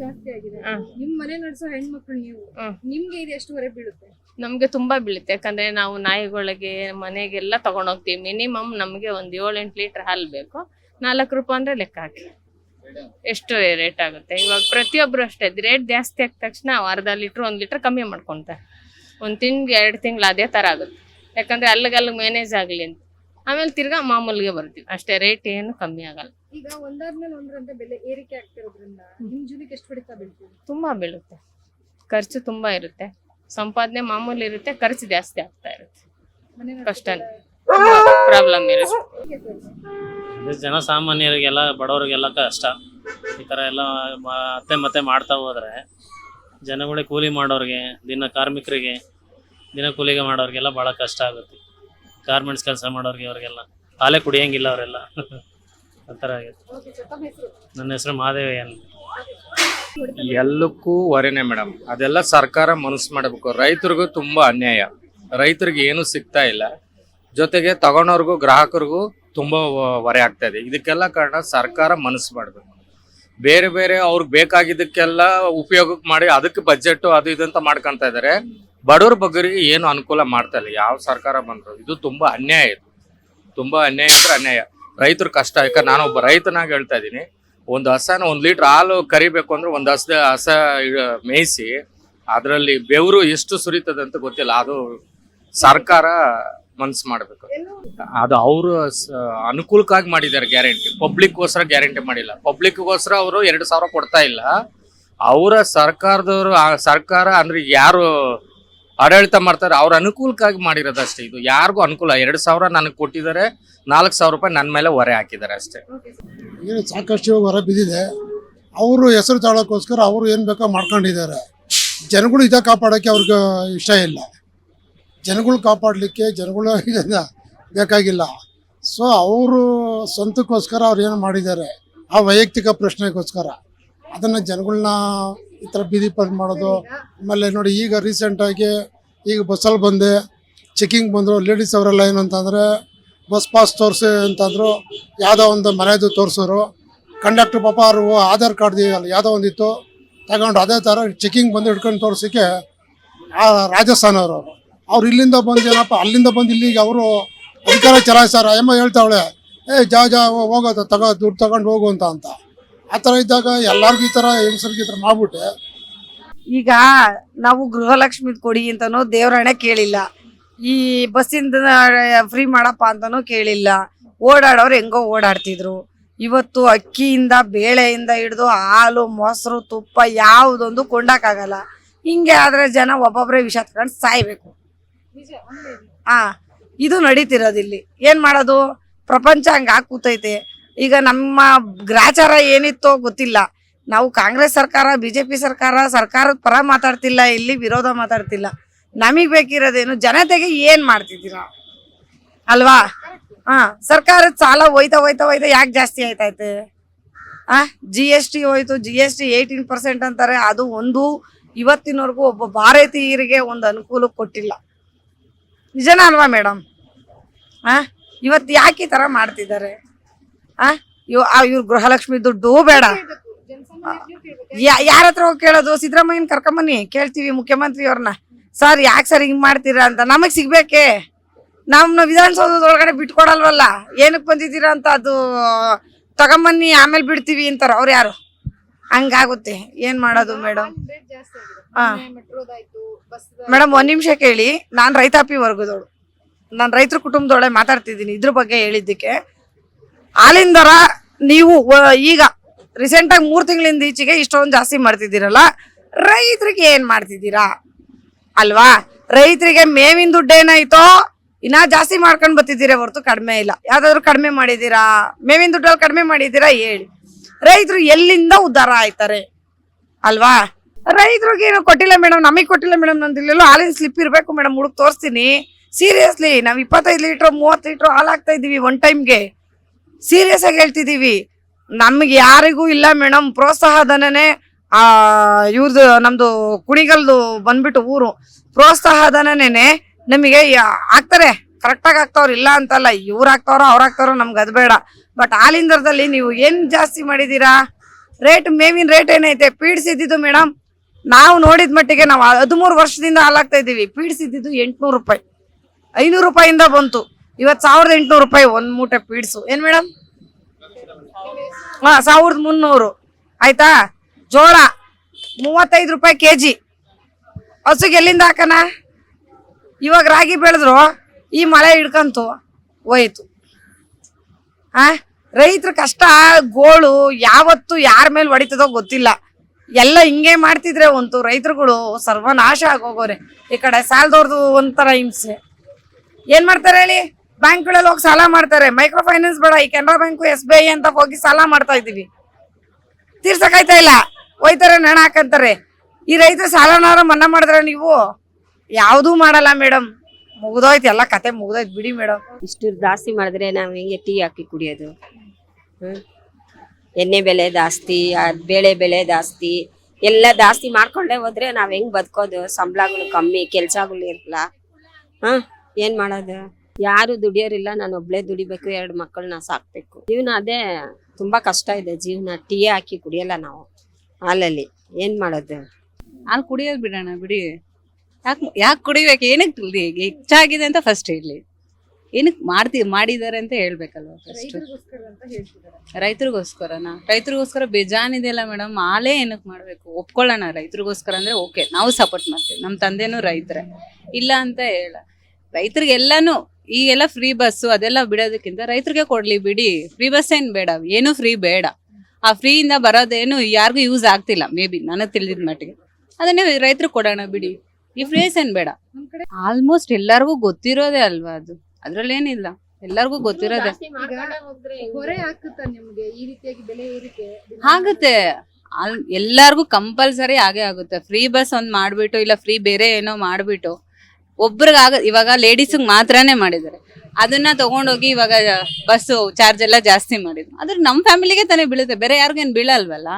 ಜಾಸ್ತಿ ಆಗಿದೆ. ನಿಮ್ ಮನೆ ನಡೆಸೋ ಹೆಣ್ಮಕ್ಳು ನೀವು, ನಿಮ್ಗೆ ಇದು ಎಷ್ಟುವರೆ ಬೀಳುತ್ತೆ? ನಮ್ಗೆ ತುಂಬಾ ಬೀಳುತ್ತೆ. ಯಾಕಂದ್ರೆ ನಾವು ನಾಯಿಗಳಿಗೆ ಮನೆಗೆಲ್ಲ ತಗೊಂಡೋಗ್ತೀವಿ. ಮಿನಿಮಮ್ ನಮ್ಗೆ ಒಂದ್ 7-8 ಲೀಟರ್ ಹಾಲು ಬೇಕು. 4 ರೂಪಾಯಿ ಅಂದ್ರೆ ಲೆಕ್ಕ ಹಾಕಿ ಎಷ್ಟು ರೇಟ್ ಆಗುತ್ತೆ. ಇವಾಗ ಪ್ರತಿಯೊಬ್ರು ಅಷ್ಟೇ ರೇಟ್ ಜಾಸ್ತಿ ಆದ ತಕ್ಷಣ ಅರ್ಧ ಲೀಟರ್ 1 ಲೀಟರ್ ಕಮ್ಮಿ ಮಾಡ್ಕೊಂತಾರೆ. 1 ತಿಂಗ್ಳು 2 ತಿಂಗಳು ಅದೇ ತರ ಆಗುತ್ತೆ. ಯಾಕಂದ್ರೆ ಅಲ್ಲಿಗೆ ಮ್ಯಾನೇಜ್ ಆಗ್ಲಿ ಅಂತ. ಆಮೇಲೆ ತಿರ್ಗಾ ಮಾಮೂಲಿಗೆ ಬರ್ತೀವಿ ಅಷ್ಟೇ, ರೇಟ್ ಏನು ಕಮ್ಮಿ ಆಗಲ್ಲ. ಈಗ ಒಂದಾದ್ಮೇಲೆ ಒಂದರಂತೆ ಬೆಲೆ ಏರಿಕೆ ಆಗ್ತಿರೋದ್ರಿಂದ ನಿಮ್ ಜೀವನಕ್ಕೆ ಎಷ್ಟು ಹೊಡಿತಾ ಬೀಳ್ತೀವಿ? ತುಂಬಾ ಬೀಳುತ್ತೆ. ಖರ್ಚು ತುಂಬಾ ಇರುತ್ತೆ, ಸಂಪಾದನೆ ಮಾಮೂಲಿ ಇರುತ್ತೆ, ಖರ್ಚು ಜಾಸ್ತಿ ಆಗ್ತಾ ಇರುತ್ತೆ. ಕಷ್ಟ ಪ್ರಾಬ್ಲಮ್ ಇರುತ್ತೆ. ಜನಸಾಮಾನ್ಯರಿಗೆಲ್ಲ ಬಡವರಿಗೆಲ್ಲ ಕಷ್ಟ. ಈ ತರ ಎಲ್ಲ ಮತ್ತೆ ಮಾಡ್ತಾ ಹೋದ್ರೆ ಜನಗಳಿಗೆ ಕೂಲಿ ಮಾಡೋರಿಗೆ, ದಿನ ಕಾರ್ಮಿಕರಿಗೆ, ದಿನ ಕೂಲಿಗೆ ಮಾಡೋರಿಗೆಲ್ಲ ಬಹಳ ಕಷ್ಟ ಆಗುತ್ತೆ. ಗಾರ್ಮೆಂಟ್ಸ್ ಕೆಲಸ ಮಾಡೋರಿಗೆ ಅವ್ರಿಗೆಲ್ಲ ಹಾಲೇ ಕುಡಿಯಂಗಿಲ್ಲ ಅವರೆಲ್ಲ ಆ ಥರ ಆಗುತ್ತೆ. ನನ್ನ ಹೆಸರು ಮಾದೇವಯ್ಯ. ಎಲ್ಲಕ್ಕೂ ಹೊರೆನೆ ಮೇಡಮ್. ಅದೆಲ್ಲ ಸರ್ಕಾರ ಮನಸ್ಸು ಮಾಡಬೇಕು. ರೈತರಿಗೂ ತುಂಬಾ ಅನ್ಯಾಯ. ರೈತರಿಗೆ ಏನು ಸಿಗ್ತಾ ಇಲ್ಲ, ಜೊತೆಗೆ ತಗೊಂಡವ್ರಿಗೂ ಗ್ರಾಹಕರಿಗೂ ತುಂಬಾ ಹೊರೆ ಆಗ್ತಾ ಇದೆ. ಇದಕ್ಕೆಲ್ಲ ಕಾರಣ ಸರ್ಕಾರ ಮನಸ್ಸು ಮಾಡಬೇಕು. ಬೇರೆ ಬೇರೆ ಅವ್ರಿಗೆ ಬೇಕಾಗಿದ್ದಕ್ಕೆಲ್ಲ ಉಪಯೋಗಕ್ಕೆ ಮಾಡಿ ಅದಕ್ಕೆ ಬಜೆಟ್ ಅದು ಇದಂತ ಮಾಡ್ಕೊಂತ ಇದಾರೆ. ಬಡವ್ರ ಬಗ್ಗರಿಗೆ ಏನು ಅನುಕೂಲ ಮಾಡ್ತಾ ಇಲ್ಲ ಯಾವ ಸರ್ಕಾರ ಬಂದ್ರು. ಇದು ತುಂಬಾ ಅನ್ಯಾಯ. ಇದು ತುಂಬಾ ಅನ್ಯಾಯ ಅಂದ್ರೆ ಅನ್ಯಾಯ. ರೈತರು ಕಷ್ಟ. ಯಾಕಂದ್ರೆ ನಾನು ಒಬ್ಬ ರೈತನಾಗಿ ಹೇಳ್ತಾ ಇದ್ದೀನಿ. ಒಂದು ಹಸನ 1 ಲೀಟರ್ ಹಾಲು ಕರಿಬೇಕು ಅಂದ್ರೆ ಒಂದು ಹಸ ಮೇಯಿಸಿ ಅದರಲ್ಲಿ ಬೆವರು ಎಷ್ಟು ಸುರಿತದೆ ಅಂತ ಗೊತ್ತಿಲ್ಲ. ಅದು ಸರ್ಕಾರ ಮನ್ಸು ಮಾಡ್ಬೇಕು. ಅದು ಅವರು ಅನುಕೂಲಕ್ಕಾಗಿ ಮಾಡಿದ್ದಾರೆ ಗ್ಯಾರಂಟಿ. ಪಬ್ಲಿಕ್ಗೋಸ್ಕರ ಗ್ಯಾರಂಟಿ ಮಾಡಿಲ್ಲ. ಪಬ್ಲಿಕ್ಗೋಸ್ಕರ ಅವರು 2,000 ಕೊಡ್ತಾ ಇಲ್ಲ. ಅವರ ಸರ್ಕಾರದವರು, ಸರ್ಕಾರ ಅಂದ್ರೆ ಯಾರು ಆಡಳಿತ ಮಾಡ್ತಾರೆ ಅವ್ರ ಅನುಕೂಲಕ್ಕಾಗಿ ಮಾಡಿರೋದಷ್ಟೇ. ಇದು ಯಾರಿಗೂ ಅನುಕೂಲ. 2,000 ನನಗೆ ಕೊಟ್ಟಿದ್ದಾರೆ, 4,000 ರೂಪಾಯಿ ನನ್ನ ಮೇಲೆ ಹೊರೆ ಹಾಕಿದ್ದಾರೆ ಅಷ್ಟೇ. ಏನು ಸಾಕಷ್ಟು ಹೊರ ಬಿದ್ದಿದೆ. ಅವರು ಹೆಸರು ತಾಳೋಕ್ಕೋಸ್ಕರ ಅವರು ಏನು ಬೇಕೋ ಮಾಡ್ಕೊಂಡಿದ್ದಾರೆ. ಜನಗಳು ಇದ ಕಾಪಾಡೋಕ್ಕೆ ಅವ್ರಿಗೆ ಇಷ್ಟ ಇಲ್ಲ. ಜನಗಳು ಕಾಪಾಡಲಿಕ್ಕೆ ಜನಗಳು ಇದನ್ನ ಬೇಕಾಗಿಲ್ಲ. ಸೊ ಅವರು ಸ್ವಂತಕ್ಕೋಸ್ಕರ ಅವ್ರು ಏನು ಮಾಡಿದ್ದಾರೆ, ಆ ವೈಯಕ್ತಿಕ ಪ್ರಶ್ನೆಗೋಸ್ಕರ ಅದನ್ನು ಜನಗಳನ್ನ ಈ ಥರ ಬೀದಿ ಪಾಲ್ ಮಾಡೋದು. ಆಮೇಲೆ ನೋಡಿ, ಈಗ ರೀಸೆಂಟಾಗಿ ಈಗ ಬಸ್ಸಲ್ಲಿ ಬಂದೆ, ಚೆಕಿಂಗ್ ಬಂದರು. ಲೇಡೀಸ್ ಅವರೆಲ್ಲ ಏನು ಅಂತಂದರೆ ಬಸ್ ಪಾಸ್ ತೋರಿಸಿ ಅಂತಂದರು. ಯಾವುದೋ ಒಂದು ಮನೆಯದು ತೋರಿಸೋರು. ಕಂಡಕ್ಟ್ರ್ ಪಾಪ ಅವರು ಆಧಾರ್ ಕಾರ್ಡ್ ಅಲ್ಲ ಯಾವುದೋ ಒಂದಿತ್ತು ತಗೊಂಡು ಅದೇ ಥರ ಚೆಕಿಂಗ್ ಬಂದು ಹಿಡ್ಕೊಂಡು ತೋರಿಸೋಕ್ಕೆ ರಾಜಸ್ಥಾನವರು ಅವ್ರು ಇಲ್ಲಿಂದ ಬಂದು ಏನಪ್ಪ ಅಲ್ಲಿಂದ ಬಂದು ಇಲ್ಲಿಗೆ ಅವರು ಅಧಿಕಾರ ಚಲಾಯಿಸ್ತಾರೆ. ಅಮ್ಮ ಹೇಳ್ತಾವಳೆ, ಜಾ ಹೋಗೋದು ದುಡ್ಡು ತಗೊಂಡು ಹೋಗು ಅಂತ. ಆ ಥರ ಇದ್ದಾಗ ಎಲ್ಲರಿಗೂ ಈ ಥರ ಹೆಂಗಸರಿಗೆ ಈ ಥರ ಮಾಡ್ಬಿಟ್ಟೆ. ಈಗ ನಾವು ಗೃಹಲಕ್ಷ್ಮಿ ಕೊಡಿ ಅಂತನೂ ದೇವರಣೆ ಕೇಳಿಲ್ಲ, ಈ ಬಸ್ಸಿಂದ ಫ್ರೀ ಮಾಡಪ್ಪ ಅಂತನೂ ಕೇಳಿಲ್ಲ. ಓಡಾಡೋರು ಹೆಂಗೋ ಓಡಾಡ್ತಿದ್ರು. ಇವತ್ತು ಅಕ್ಕಿಯಿಂದ ಬೇಳೆಯಿಂದ ಹಿಡಿದು ಹಾಲು ಮೊಸರು ತುಪ್ಪ ಯಾವುದೊಂದು ಕೊಂಡಕ್ಕಾಗಲ್ಲ. ಹಿಂಗೆ ಆದ್ರೆ ಜನ ಒಬ್ಬೊಬ್ಬರೇ ವಿಷ ತಗೊಂಡು ಸಾಯ್ಬೇಕು. ಇದು ನಡೀತಿರೋದಿಲ್ಲಿ. ಏನ್ ಮಾಡೋದು? ಪ್ರಪಂಚ ಹಂಗ ಕೂತೈತೆ. ಈಗ ನಮ್ಮ ಗ್ರಾಚಾರ ಏನಿತ್ತೋ ಗೊತ್ತಿಲ್ಲ. ನಾವು ಕಾಂಗ್ರೆಸ್ ಸರ್ಕಾರ, ಬಿಜೆಪಿ ಸರ್ಕಾರದ ಪರ ಮಾತಾಡ್ತಿಲ್ಲ, ಇಲ್ಲಿ ವಿರೋಧ ಮಾತಾಡ್ತಿಲ್ಲ. ನಮಗ್ ಬೇಕಿರೋದೇನು? ಜನತೆಗೆ ಏನ್ ಮಾಡ್ತಿದ್ದೀರಾ ಅಲ್ವಾ? ಸರ್ಕಾರದ ಸಾಲ ಹೋಯ್ತಾ ಯಾಕೆ ಜಾಸ್ತಿ ಆಯ್ತೈತೆ? GST ಹೋಯ್ತು. GST 18% ಅಂತಾರೆ. ಅದು ಒಂದು ಇವತ್ತಿನವರೆಗೂ ಒಬ್ಬ ಭಾರತೀಯರಿಗೆ ಒಂದು ಅನುಕೂಲ ಕೊಟ್ಟಿಲ್ಲ. ನಿಜನಾ ಅಲ್ವಾ ಮೇಡಮ್? ಇವತ್ತು ಯಾಕೆ ಈ ತರ ಮಾಡ್ತಿದ್ದಾರೆ? ಇವ್ರು ಗೃಹಲಕ್ಷ್ಮಿ ದುಡ್ಡು ಬೇಡ. ಯಾರ ಹತ್ರ ಹೋಗಿ ಕೇಳೋದು? ಸಿದ್ದರಾಮಯ್ಯನ ಕರ್ಕೊಂಬನ್ನಿ, ಕೇಳ್ತೀವಿ ಮುಖ್ಯಮಂತ್ರಿ ಅವ್ರನ್ನ. ಸರ್ ಯಾಕೆ ಸರ್ ಹಿಂಗ್ ಮಾಡ್ತೀರಾ ಅಂತ. ನಮಗ್ ಸಿಗ್ಬೇಕೆ? ನಮ್ಮ ವಿಧಾನಸೌಧದೊಳಗಡೆ ಬಿಟ್ಕೊಡಲ್ವಲ್ಲ. ಏನಕ್ಕೆ ಬಂದಿದ್ದೀರಾ ಅಂತ ಅದು ತಗೊಂಬನ್ನಿ ಆಮೇಲೆ ಬಿಡ್ತೀವಿ ಅಂತಾರ. ಅವ್ರು ಯಾರು? ಹಂಗಾಗುತ್ತೆ. ಏನ್ ಮಾಡೋದು ಮೇಡಮ್? ಮೇಡಮ್ 1 ನಿಮಿಷ ಕೇಳಿ. ನಾನು ರೈತಾಪಿ ವರ್ಗದವಳು, ನಾನು ರೈತರ ಕುಟುಂಬದೊಳಗೆ ಮಾತಾಡ್ತಿದ್ದೀನಿ. ಇದ್ರ ಬಗ್ಗೆ ಹೇಳಿದ್ದಕ್ಕೆ ಹಾಲಿನ ದರ ನೀವು ಈಗ ರೀಸೆಂಟಾಗಿ 3 ತಿಂಗಳಿಂದ ಈಚೆಗೆ ಇಷ್ಟೊಂದು ಜಾಸ್ತಿ ಮಾಡ್ತಿದ್ದೀರಲ್ಲ, ರೈತರಿಗೆ ಏನ್ ಮಾಡ್ತಿದ್ದೀರಾ ಅಲ್ವಾ? ರೈತರಿಗೆ ಮೇವಿನ ದುಡ್ಡು ಏನಾಯ್ತೋ ಇನ್ನ ಜಾಸ್ತಿ ಮಾಡ್ಕೊಂಡ್ ಬರ್ತಿದ್ದೀರಾ ಹೊರತು ಕಡಿಮೆ ಇಲ್ಲ. ಯಾವ್ದಾದ್ರು ಕಡಿಮೆ ಮಾಡಿದೀರಾ? ಮೇವಿನ ದುಡ್ಡಲ್ಲಿ ಕಡಿಮೆ ಮಾಡಿದೀರಾ ಹೇಳಿ? ರೈತರು ಎಲ್ಲಿಂದ ಉದ್ಧಾರ ಆಯ್ತಾರೆ ಅಲ್ವಾ? ರೈತರಿಗೆ ಏನು ಕೊಟ್ಟಿಲ್ಲ ಮೇಡಮ್, ನಮಗ್ ಕೊಟ್ಟಿಲ್ಲ ಮೇಡಮ್. ನಂದು ಇಲ್ಲೆಲ್ಲೋ ಹಾಲಿನ ಸ್ಲಿಪ್ ಇರ್ಬೇಕು ಮೇಡಮ್, ಹುಡುಕ್ ತೋರಿಸ್ತೀನಿ. ಸೀರಿಯಸ್ಲಿ ನಾವು 25 ಲೀಟರ್ 30 ಲೀಟರ್ ಹಾಲು ಹಾಕ್ತಾ ಇದೀವಿ ಒನ್ ಟೈಮ್ಗೆ. ಸೀರಿಯಸ್ ಆಗಿ ಹೇಳ್ತಿದೀವಿ. ನಮ್ಗೆ ಯಾರಿಗೂ ಇಲ್ಲ ಮೇಡಮ್. ಪ್ರೋತ್ಸಾಹ ಧನನೇ ಇವ್ರದ್ದು, ನಮ್ದು ಕುಣಿಗಲ್ದು ಬಂದ್ಬಿಟ್ಟು ಊರು. ಪ್ರೋತ್ಸಾಹ ಧನನೇ ನಮಗೆ ಹಾಕ್ತಾರೆ, ಕರೆಕ್ಟಾಗಿ ಹಾಕ್ತಾವ್ರು, ಇಲ್ಲ ಅಂತಲ್ಲ. ಇವ್ರು ಹಾಕ್ತಾವ್ರೋ ಅವ್ರು ಹಾಕ್ತಾವ್ರೋ ನಮ್ಗೆ ಅದು ಬೇಡ. ಬಟ್ ಹಾಲಿನ ದರದಲ್ಲಿ ನೀವು ಏನ್ ಜಾಸ್ತಿ ಮಾಡಿದೀರಾ? ಮೇವಿನ ರೇಟ್ ಏನೈತೆ ಪೀಡ್ಸ್ ಇದ್ದಿದ್ದು ಮೇಡಮ್ ನಾವು ನೋಡಿದ ಮಟ್ಟಿಗೆ ನಾವು 13 ವರ್ಷದಿಂದ ಹಾಲಾಗ್ತಾ ಇದೀವಿ. ಪೀಡ್ಸ್ ಇದ್ದಿದ್ದು 800 ರೂಪಾಯಿ, 500 ರೂಪಾಯಿಂದ ಬಂತು. ಇವತ್ತು 1800 ರೂಪಾಯಿ ಒಂದ್ ಮೂಟೆ ಪೀಡ್ಸು. ಏನ್ ಮೇಡಮ್? 1300. ಆಯ್ತಾ? ಜೋಳ 35 ರೂಪಾಯಿ ಕೆಜಿ. ಹಸುಗೆ ಎಲ್ಲಿಂದ ಹಾಕನ? ಇವಾಗ ರಾಗಿ ಬೆಳೆದ್ರು ಈ ಮಳೆ ಹಿಡ್ಕಂತು ಹೋಯ್ತು. ರೈತರ ಕಷ್ಟ ಗೋಳು ಯಾವತ್ತು ಯಾರ ಮೇಲೆ ಹೊಡಿತದೋ ಗೊತ್ತಿಲ್ಲ. ಎಲ್ಲ ಹಿಂಗೆ ಮಾಡ್ತಿದ್ರೆ ಒಂತು ರೈತರುಗಳು ಸರ್ವನಾಶ ಆಗೋಗೋರೆ. ಈ ಕಡೆ ಸಾಲದವ್ರದ್ದು ಒಂಥರ ಹಿಂಸೆ. ಏನ್ ಮಾಡ್ತಾರೆ ಹೇಳಿ? ಬ್ಯಾಂಕ್ಗಳಲ್ಲಿ ಹೋಗಿ ಸಾಲ ಮಾಡ್ತಾರೆ. ಮೈಕ್ರೋ ಫೈನಾನ್ಸ್ ಬೇಡ, ಈ ಕೆನರಾ ಬ್ಯಾಂಕು SBI ಅಂತ ಹೋಗಿ ಸಾಲ ಮಾಡ್ತಾ ಇದೀವಿ, ತೀರ್ಸಕಾಯ್ತಾ ಇಲ್ಲ. ಹೋಯ್ತಾರೆ ನೆಣ ಹಾಕಂತಾರೆ. ಈ ರೈತರ ಸಾಲನಾರ ಮನ್ನಾ ಮಾಡಿದ್ರೆ ನೀವು ಯಾವ್ದೂ ಮಾಡಲ್ಲ ಮೇಡಮ್. ಮುಗ್ದೋಯ್ತು, ಎಲ್ಲ ಕತೆ ಮುಗ್ದೋಯ್ತು ಬಿಡಿ ಮೇಡಮ್. ಇಷ್ಟು ಜಾಸ್ತಿ ಮಾಡಿದ್ರೆ ನಾವು ಹೆಂಗೆ ಟೀ ಹಾಕಿ ಕುಡಿಯೋದು? ಎಣ್ಣೆ ಬೆಲೆ ಜಾಸ್ತಿ, ಬೇಳೆ ಬೆಲೆ ಜಾಸ್ತಿ, ಎಲ್ಲ ಜಾಸ್ತಿ ಮಾಡ್ಕೊಂಡೇ ಹೋದ್ರೆ ನಾವ್ ಹೆಂಗ್ ಬದುಕೋದು? ಸಂಬಳಗಳು ಕಮ್ಮಿ, ಕೆಲ್ಸಗಳು ಇರಲ್ಲ. ಏನ್ ಮಾಡೋದು? ಯಾರು ದುಡಿಯೋರಿಲ್ಲ, ನಾನು ಒಬ್ಳೆ ದುಡಿಬೇಕು, 2 ಮಕ್ಕಳನ್ನ ಸಾಕ್ಬೇಕು. ಜೀವನ ಅದೇ ತುಂಬಾ ಕಷ್ಟ ಇದೆ ಜೀವನ. ಟೀ ಹಾಕಿ ಕುಡಿಯಲ್ಲ ನಾವು ಹಾಲಲ್ಲಿ. ಏನ್ ಮಾಡೋದು? ಹಾಲು ಕುಡಿಯೋದು ಬಿಡೋಣ ಬಿಡಿ. ಯಾಕೆ ಕುಡಿಬೇಕು? ಏನಕ್ಕೆ ಹೆಚ್ಚಾಗಿದೆ ಅಂತ ಫಸ್ಟ್ ಹೇಳಿ. ಏನಕ್ಕೆ ಮಾಡಿದ್ದಾರೆ ಅಂತ ಹೇಳ್ಬೇಕಲ್ವ ಫಸ್ಟ್. ರೈತರಿಗೋಸ್ಕರ ಅಂತ ಹೇಳ್ತಿದ್ದಾರೆ. ರೈತರಿಗೋಸ್ಕರ ಬೇಜಾನಿದೆಯಲ್ಲ ಮೇಡಮ್. ಹಾಲೇ ಏನಕ್ಕೆ ಮಾಡ್ಬೇಕು? ಒಪ್ಕೊಳ್ಳೋಣ, ರೈತರಿಗೋಸ್ಕರ ಅಂದ್ರೆ ಓಕೆ, ನಾವು ಸಪೋರ್ಟ್ ಮಾಡ್ತೀವಿ. ನಮ್ಮ ತಂದೆನೂ ರೈತರೇ, ಇಲ್ಲ ಅಂತ ಹೇಳ. ರೈತರಿಗೆಲ್ಲಾನು ಈ ಎಲ್ಲ ಫ್ರೀ ಬಸ್ಸು ಅದೆಲ್ಲ ಬಿಡೋದಕ್ಕಿಂತ ರೈತರಿಗೆ ಕೊಡ್ಲಿ ಬಿಡಿ. ಫ್ರೀ ಬಸ್ ಏನ್ ಬೇಡ, ಏನು ಫ್ರೀ ಬೇಡ. ಆ ಫ್ರೀಯಿಂದ ಬರೋದೇನು ಯಾರಿಗೂ ಯೂಸ್ ಆಗ್ತಿಲ್ಲ ಮೇ ಬಿ, ನನಗೆ ತಿಳಿದಿದ ಮಟ್ಟಿಗೆ. ಅದನ್ನೇ ರೈತರು ಕೊಡೋಣ ಬಿಡಿ. ಈ ಫ್ರೀಸ್ ಏನ್ ಬೇಡ. ಆಲ್ಮೋಸ್ಟ್ ಎಲ್ಲರಿಗೂ ಗೊತ್ತಿರೋದೇ ಅಲ್ವಾ ಅದು, ಅದ್ರಲ್ಲೇನಿಲ್ಲ, ಎಲ್ಲರಿಗೂ ಗೊತ್ತಿರೋದೆ. ಹೊರೆ ಹಾಕುತ್ತಾ ನಿಮ್ಗೆ ಈ ರೀತಿಯಾಗಿ ಬೆಲೆ ಏರಿಕೆ? ಆಗುತ್ತೆ, ಎಲ್ಲಾರ್ಗು ಕಂಪಲ್ಸರಿ ಆಗೇ ಆಗುತ್ತೆ. ಫ್ರೀ ಬಸ್ ಒಂದ್ ಮಾಡ್ಬಿಟ್ಟು, ಇಲ್ಲ ಫ್ರೀ ಬೇರೆ ಏನೋ ಮಾಡ್ಬಿಟ್ಟು ಒಬ್ರಿಗೆ ಇವಾಗ ಲೇಡೀಸ್ಗೆ ಮಾತ್ರನೇ ಮಾಡಿದ್ದಾರೆ. ಅದನ್ನ ತಗೊಂಡೋಗಿ ಇವಾಗ ಬಸ್ ಚಾರ್ಜ್ ಎಲ್ಲ ಜಾಸ್ತಿ ಮಾಡಿದ್ರು. ಅದ್ರ ನಮ್ ಫ್ಯಾಮಿಲಿಗೆ ತಾನೇ ಬೀಳುತ್ತೆ, ಬೇರೆ ಯಾರಿಗೇನ್ ಬೀಳಲ್ವಲ್ಲ.